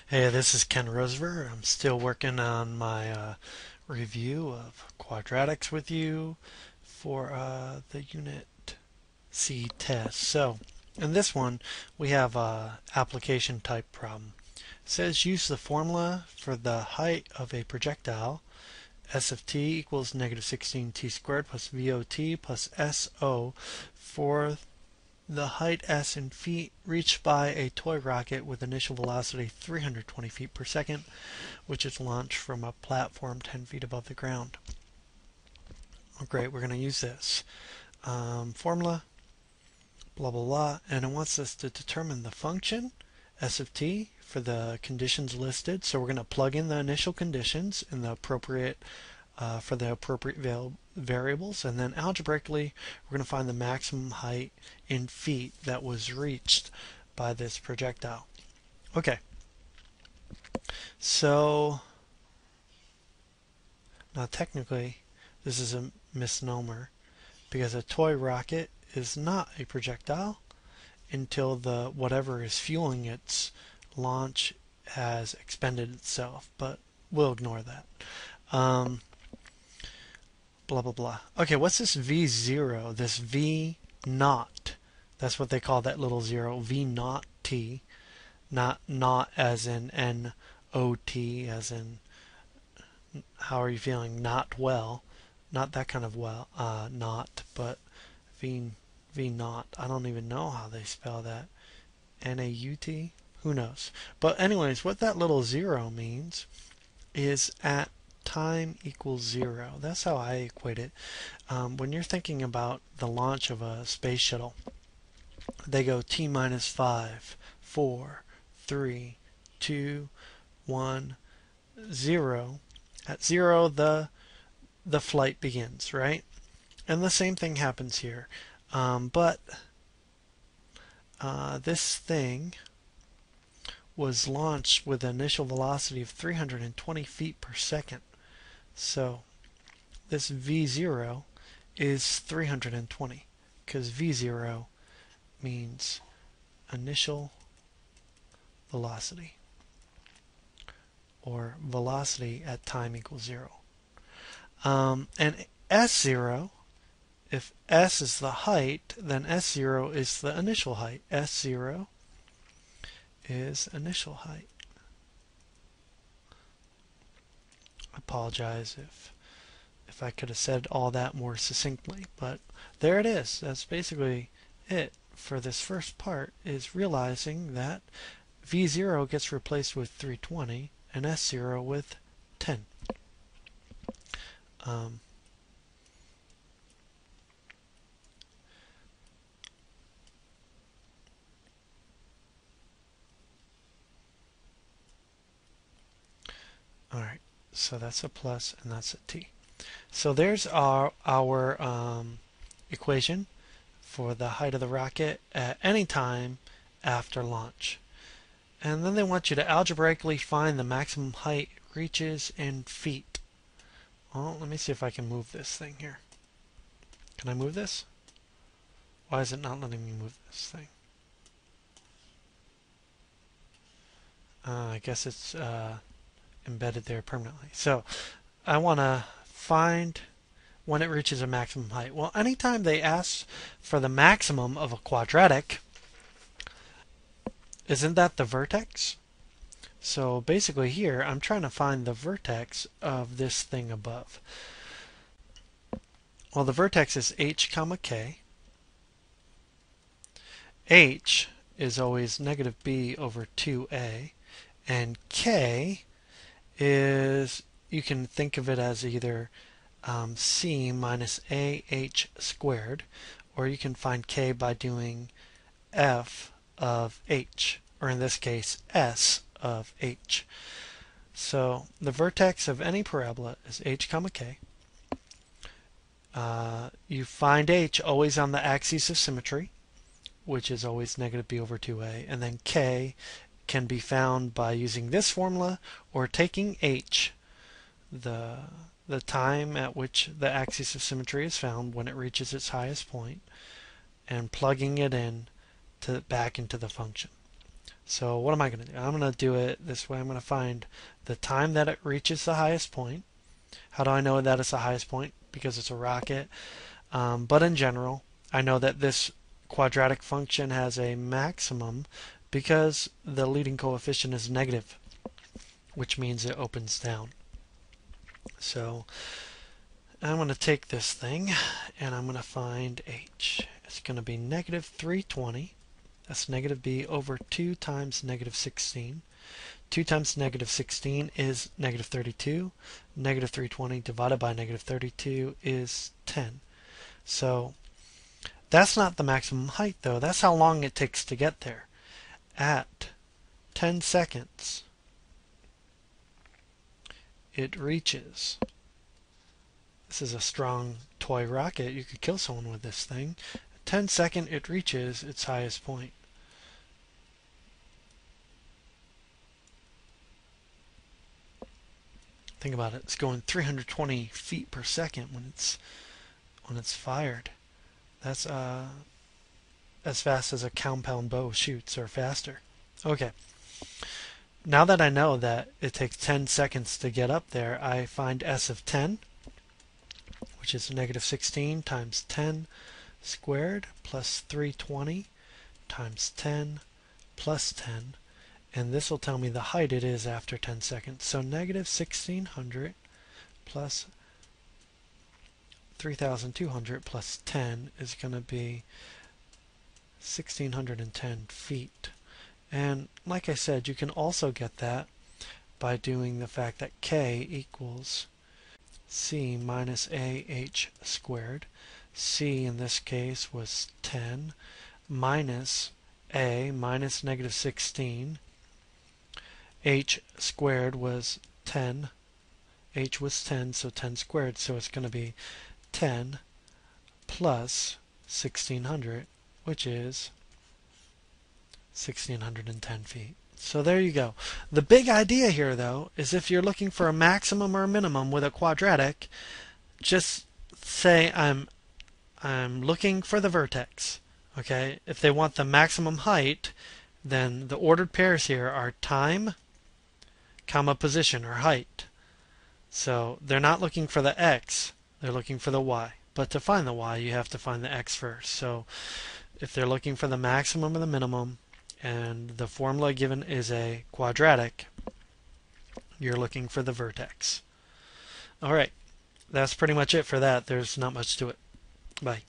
Hey, this is Ken Rosever. I'm still working on my review of quadratics with you for the Unit C test. So, in this one, we have a application type problem. It says use the formula for the height of a projectile. S of t equals negative 16t squared plus VOT plus SO for the height s in feet reached by a toy rocket with initial velocity 320 feet per second, which is launched from a platform 10 feet above the ground. Oh, great, we're going to use this formula, blah, blah, blah, and it wants us to determine the function s of t for the conditions listed. So we're going to plug in the initial conditions in the appropriate for the appropriate variables, and then algebraically we're going to find the maximum height in feet that was reached by this projectile. Okay, so now technically this is a misnomer because a toy rocket is not a projectile until the whatever is fueling its launch has expended itself, but we'll ignore that. Um, blah blah blah. Okay, what's this V0? This V naught. That's what they call that little zero. V naught T. Not as in NOT, as in how are you feeling? Not well. Not that kind of well. Not, but V naught. I don't even know how they spell that. NAUT? Who knows? But anyways, what that little zero means is at time equals 0. That's how I equate it. When you're thinking about the launch of a space shuttle, they go T minus 5, 4, 3, 2, 1, 0. At 0, the flight begins, right? And the same thing happens here. But this thing was launched with an initial velocity of 320 feet per second. So this V0 is 320 because V0 means initial velocity, or velocity at time equals 0. And S0, if S is the height, then S0 is the initial height. S0 is initial height. I apologize if I could have said all that more succinctly, but there it is. That's basically it for this first part, is realizing that V0 gets replaced with 320 and S0 with 10. Um, Alright, so that's a plus and that's a t. So there's our equation for the height of the rocket at any time after launch. And then they want you to algebraically find the maximum height reaches in feet. Well, let me see if I can move this thing here. Can I move this? Why is it not letting me move this thing? I guess it's embedded there permanently. So I want to find when it reaches a maximum height. Well, anytime they ask for the maximum of a quadratic, isn't that the vertex? So basically here, I'm trying to find the vertex of this thing above. Well, the vertex is h comma k. H is always negative b over 2a, and k is, you can think of it as either c minus ah squared, or you can find k by doing f of h, or in this case s of h. So the vertex of any parabola is h comma k. You find h always on the axis of symmetry, which is always negative b over 2a, and then k can be found by using this formula or taking h, the time at which the axis of symmetry is found when it reaches its highest point, and plugging it in back into the function. So what am I going to do? I'm going to do it this way. I'm going to find the time that it reaches the highest point. How do I know that it's the highest point? Because it's a rocket. But in general, I know that this quadratic function has a maximum because the leading coefficient is negative, which means it opens down. So I'm going to take this thing and I'm going to find h. It's going to be negative 320. That's negative b over 2 times negative 16. 2 times negative 16 is negative 32. Negative 320 divided by negative 32 is 10. So that's not the maximum height, though. That's how long it takes to get there. At 10 seconds, it reaches. This is a strong toy rocket. You could kill someone with this thing. At 10 seconds, it reaches its highest point. Think about it. It's going 320 feet per second when it's fired. That's as fast as a compound bow shoots, or faster. Okay. Now that I know that it takes 10 seconds to get up there, I find s of 10, which is negative 16 times 10 squared plus 320 times 10 plus 10. And this will tell me the height it is after 10 seconds. So negative 1600 plus 3200 plus 10 is going to be 1610 feet. And like I said, you can also get that by doing the fact that k equals c minus ah squared. C in this case was 10 minus a minus negative 16. H squared was 10. H was 10, so 10 squared, so it's going to be 10 plus 1600, which is 1610 feet. So there you go. The big idea here, though, is if you're looking for a maximum or a minimum with a quadratic, just say I'm looking for the vertex. Okay? If they want the maximum height, then the ordered pairs here are time, comma, position, or height. So they're not looking for the x, they're looking for the y. But to find the y, you have to find the x first. So if they're looking for the maximum or the minimum, and the formula given is a quadratic, you're looking for the vertex. Alright, that's pretty much it for that. There's not much to it. Bye.